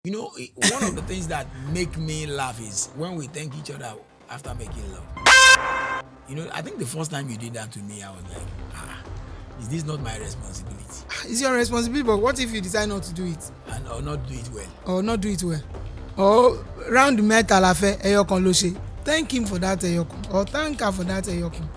One of the things that make me laugh is when we thank each other after making love. I think the first time you did that to me, I was like, is this not my responsibility? It's your responsibility, but what if you decide not to do it? Or not do it well? Or not do it well? Or round mẹ́ta la fẹ́ ẹyọkan ló ṣe. Thank him for that ẹyọkan. Or thank her for that ẹyọkan.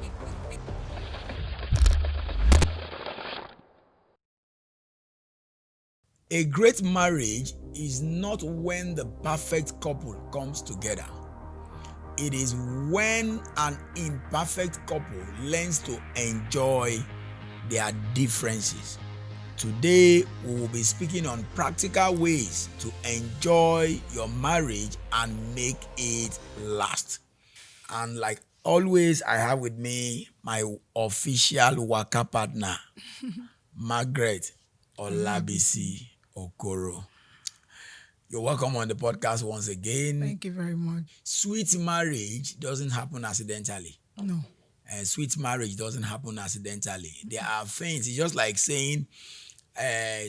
A great marriage is not when the perfect couple comes together. It is when an imperfect couple learns to enjoy their differences. Today, we will be speaking on practical ways to enjoy your marriage and make it last. And like always, I have with me my official Waka partner, Margaret Olabisi Okoro. You're welcome on the podcast once again. Thank you very much. Sweet marriage doesn't happen accidentally. No. Sweet marriage doesn't happen accidentally. There are things, it's just like saying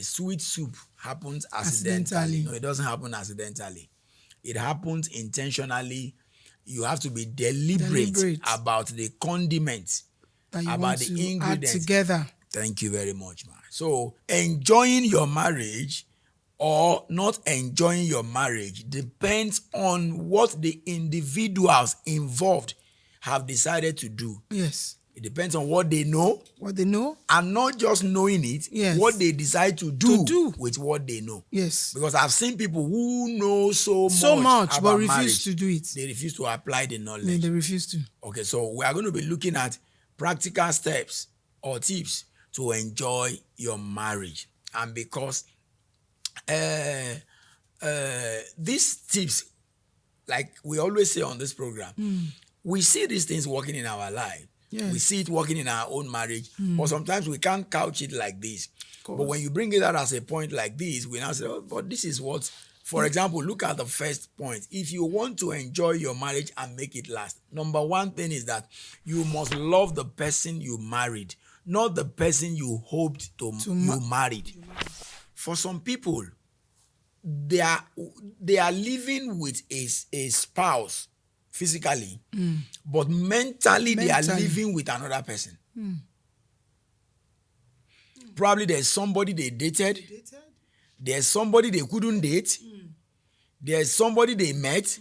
sweet soup happens accidentally. No, it doesn't happen accidentally. It happens intentionally. You have to be deliberate about the condiments, about the ingredients. Add together. Thank you very much, man. So, enjoying your marriage or not enjoying your marriage depends on what the individuals involved have decided to do. Yes. It depends on what they know. What they know. And not just knowing it, yes, what they decide to do with what they know. Yes. Because I've seen people who know so much about but refuse marriage, to do it. They refuse to apply the knowledge. No, they refuse to. Okay, so we are going to be looking at practical steps or tips to enjoy your marriage. And because these tips, like we always say on this program, we see these things working in our life. Yes. We see it working in our own marriage, but sometimes we can't couch it like this. But when you bring it out as a point like this, we now say, oh, but this is what, for example, look at the first point. If you want to enjoy your marriage and make it last, number one thing is that you must love the person you married, not the person you hoped to you married. For some people, they are living with a spouse physically, but mentally they are living with another person. Probably there's somebody they dated. There's somebody they couldn't date. There's somebody they met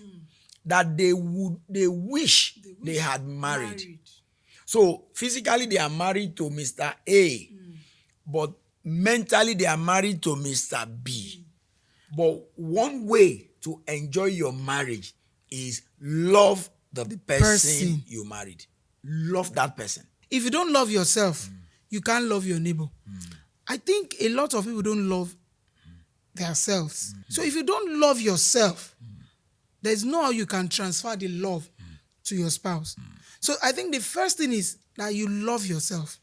that they wish they had married. So physically they are married to Mr. A, but mentally they are married to Mr. B. But one way to enjoy your marriage is love the person you married. Love that person. If you don't love yourself, you can't love your neighbor. I think a lot of people don't love themselves. So if you don't love yourself, there's no how you can transfer the love to your spouse. So I think the first thing is that you love yourself.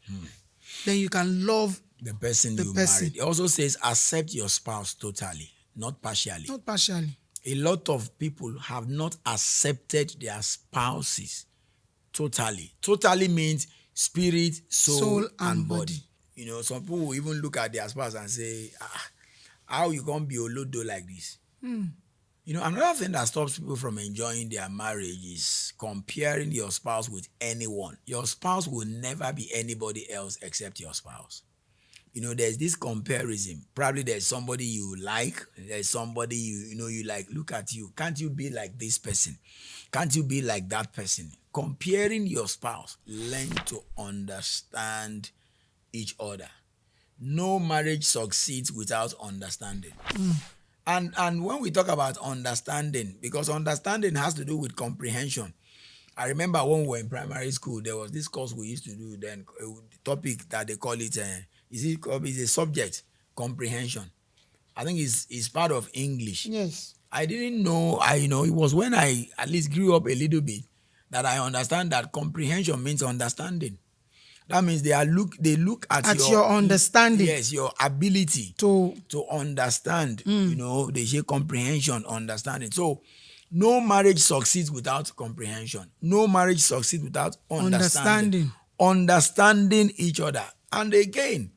Then you can love the person you married. It also says accept your spouse totally, not partially. Not partially. A lot of people have not accepted their spouses totally. Totally means spirit, soul and body. Some people will even look at their spouse and say, how you gonna be olodo like this? Another thing that stops people from enjoying their marriage is comparing your spouse with anyone. Your spouse will never be anybody else except your spouse. There's this comparison. Probably there's somebody you like. There's somebody you like. Look at you. Can't you be like this person? Can't you be like that person? Comparing your spouse. Learn to understand each other. No marriage succeeds without understanding. And when we talk about understanding, because understanding has to do with comprehension. I remember when we were in primary school, there was this course we used to do then, a topic that they call it, is a subject, comprehension. I think it's part of English. Yes. I didn't know, it was when I at least grew up a little bit that I understand that comprehension means understanding. That means they look at your understanding. Yes, your ability to understand. They say comprehension, understanding. So no marriage succeeds without comprehension. No marriage succeeds without understanding. Understanding each other. And again,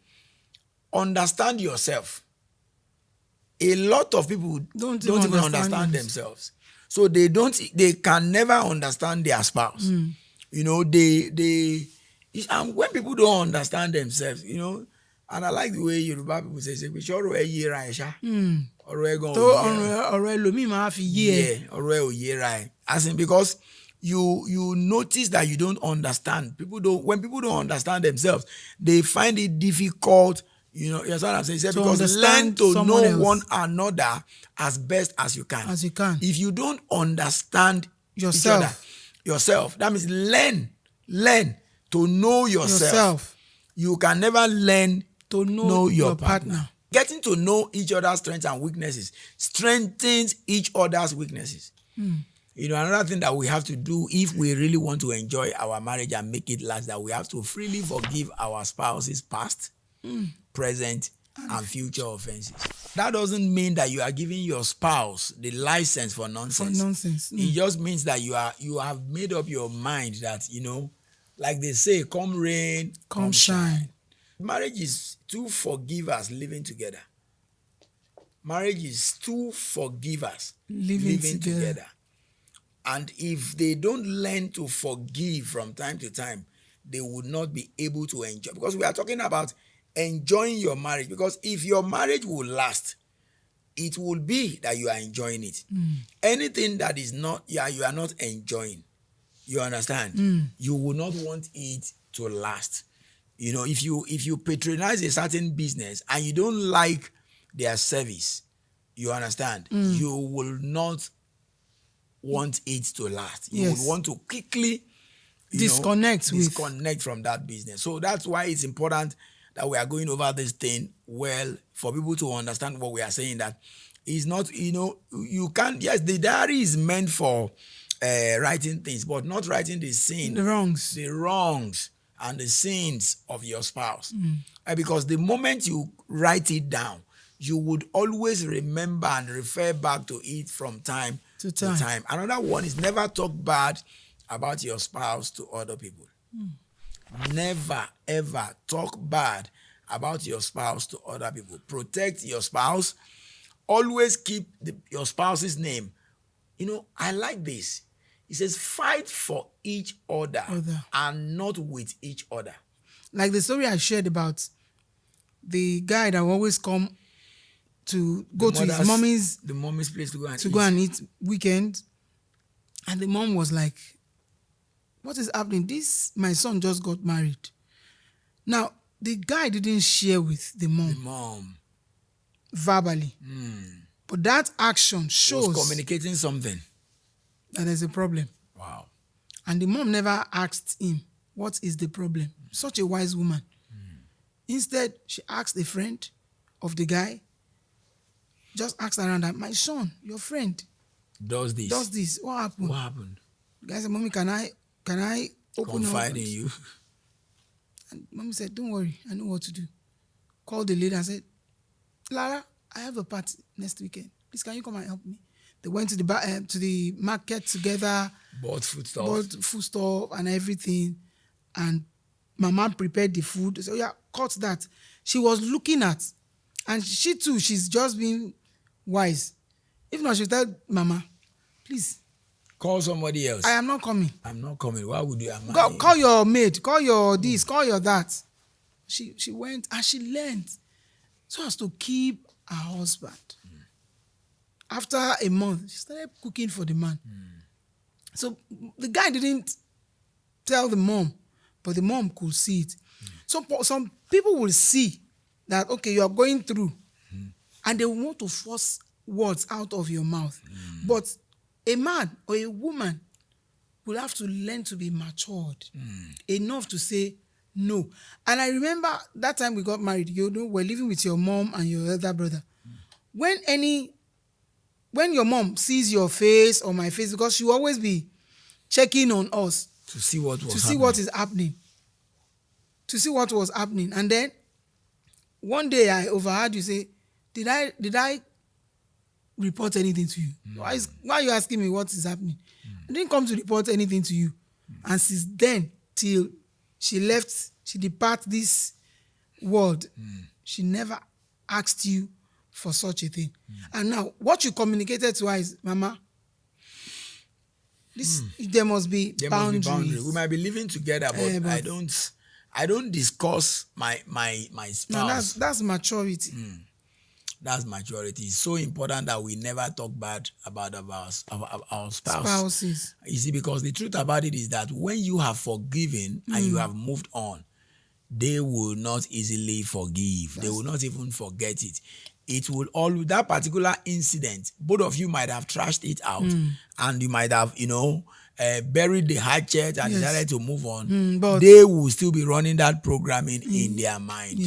understand yourself. A lot of people don't even understand themselves. So they can never understand their spouse. You know, and when people don't understand themselves, you know, and I like the way Yoruba people say, as in, because you notice that you don't understand. When people don't understand themselves, they find it difficult. You know, that's what I'm saying. Because learn to know one another as best as you can. If you don't understand yourself, that means learn to know yourself. You can never learn to know your partner. Getting to know each other's strengths and weaknesses strengthens each other's weaknesses. You know, another thing that we have to do if we really want to enjoy our marriage and make it last, that we have to freely forgive our spouse's past, present, and future offenses. That doesn't mean that you are giving your spouse the license for nonsense. It just means that you have made up your mind that, you know, like they say, come rain, come shine. Marriage is two forgivers living together. Marriage is two forgivers living together. And if they don't learn to forgive from time to time, they would not be able to enjoy. Because we are talking about enjoying your marriage. Because if your marriage will last, it will be that you are enjoying it. Anything that is not, you are not enjoying. You understand? You will not want it to last. You know, if you patronize a certain business and you don't like their service, you understand? You will not want it to last. You would want to quickly disconnect from that business. So that's why it's important that we are going over this thing well, for people to understand what we are saying. That is not, you know, you can't. Yes, the diary is meant for writing things, but not writing the wrongs and the sins of your spouse. Because the moment you write it down, you would always remember and refer back to it from time to time. Another one is never talk bad about your spouse to other people. Never, ever talk bad about your spouse to other people. Protect your spouse. Always keep your spouse's name. You know, I like this. It says, fight for each other and not with each other. Like the story I shared about the guy that will always come to go to his mommy's place to go and eat weekend. And the mom was like, what is happening? My son just got married. Now, the guy didn't share with the mom verbally. But that action shows was communicating something. That there's a problem. Wow. And the mom never asked him, what is the problem? Such a wise woman. Instead, she asked a friend of the guy, just asked around that, my son, your friend, does this. What happened? The guy said, Mommy, can I confide in you? And Mommy said, don't worry, I know what to do. Called the lady and said, Lara, I have a party next weekend. Please, can you come and help me? They went to the market together. Bought foodstuff and everything. And Mama prepared the food. So yeah, cut that. She was looking at, and she too, she's just being wise. If not, she'll tell Mama, please. Call somebody else. I am not coming. I'm not coming. Why would you? Call your maid. Call your this. Call your that. She went and she learned so as to keep her husband. After a month, she started cooking for the man. So the guy didn't tell the mom, but the mom could see it. So some people will see that, okay, you are going through, and they want to force words out of your mouth. But a man or a woman will have to learn to be matured enough to say no. And I remember that time we got married, you know, we're living with your mom and your elder brother. When your mom sees your face or my face, because she will always be checking on us to see what is happening. To see what was happening. And then one day I overheard you say, did I report anything to you? Why are you asking me what is happening? I didn't come to report anything to you. And since then, till she depart this world, she never asked you for such a thing. And now, what you communicated to her is, Mama, there must be boundaries. We might be living together, but I don't discuss my spouse. No, that's maturity. That's maturity. It's so important that we never talk bad about our spouse. Spouses. You see, because the truth about it is that when you have forgiven and you have moved on, they will not easily forgive. They will not even forget it. It will always, that particular incident, both of you might have trashed it out and you might have, buried the hatchet and decided to move on. But they will still be running that programming in their mind,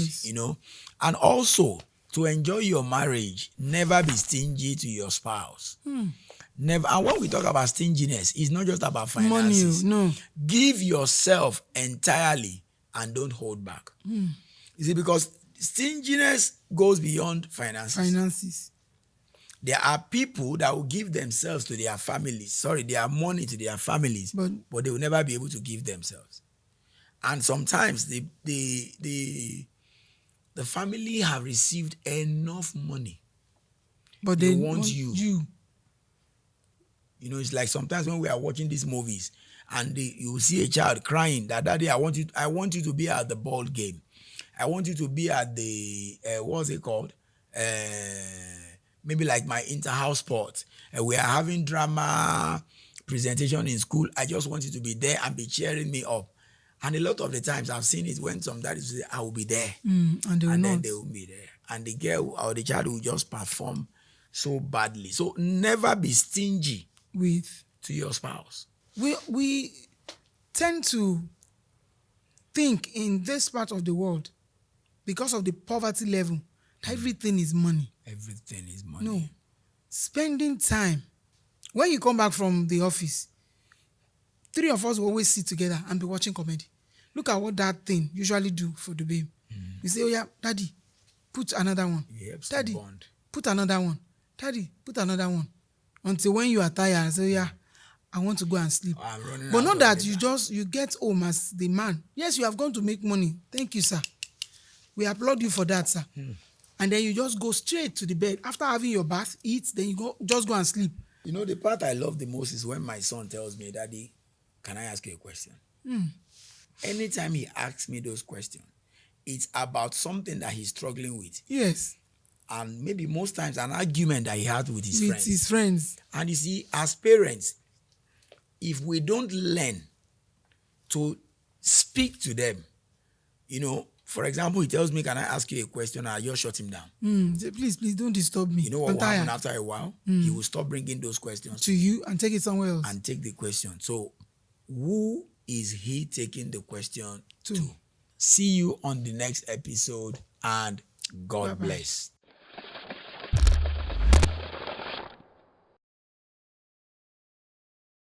And also, to enjoy your marriage, never be stingy to your spouse. Never. And when we talk about stinginess, it's not just about finances. Money, no. Give yourself entirely and don't hold back. You see, because stinginess goes beyond finances. There are people that will give themselves to their families. Their money to their families, but they will never be able to give themselves. And sometimes the family have received enough money, but they want you. It's like sometimes when we are watching these movies and you see a child crying that, Daddy, I want you to be at the ball game. I want you to be at the what's it called? Maybe like my inter-house sport. We are having drama presentation in school. I just want you to be there and be cheering me up. And a lot of the times I've seen it when some daddies say, I will be there. And then they will be there. And the girl or the child will just perform so badly. So never be stingy to your spouse. We tend to think in this part of the world, because of the poverty level, everything is money. Everything is money. No. Spending time. When you come back from the office, 3 of us will always sit together and be watching comedy. Look at what that thing usually do for the babe. You say, oh yeah, Daddy, put another one. Daddy, put another one. Daddy, put another one. Until when you are tired, I say, oh yeah, I want to go and sleep. But not that you get home as the man. Yes, you have gone to make money. Thank you, sir. We applaud you for that, sir. And then you just go straight to the bed. After having your bath, eat, then you just go and sleep. The part I love the most is when my son tells me, Daddy, can I ask you a question? Anytime he asks me those questions, it's about something that he's struggling with. Yes. And maybe most times an argument that he had with his friends. And you see, as parents, if we don't learn to speak to them, for example, he tells me, can I ask you a question? And I just shut him down. Please, don't disturb me. You know what will happen after a while? He will stop bringing those questions to you and take it somewhere else. And take the question. So, who is he taking the question to? See you on the next episode, and God bless.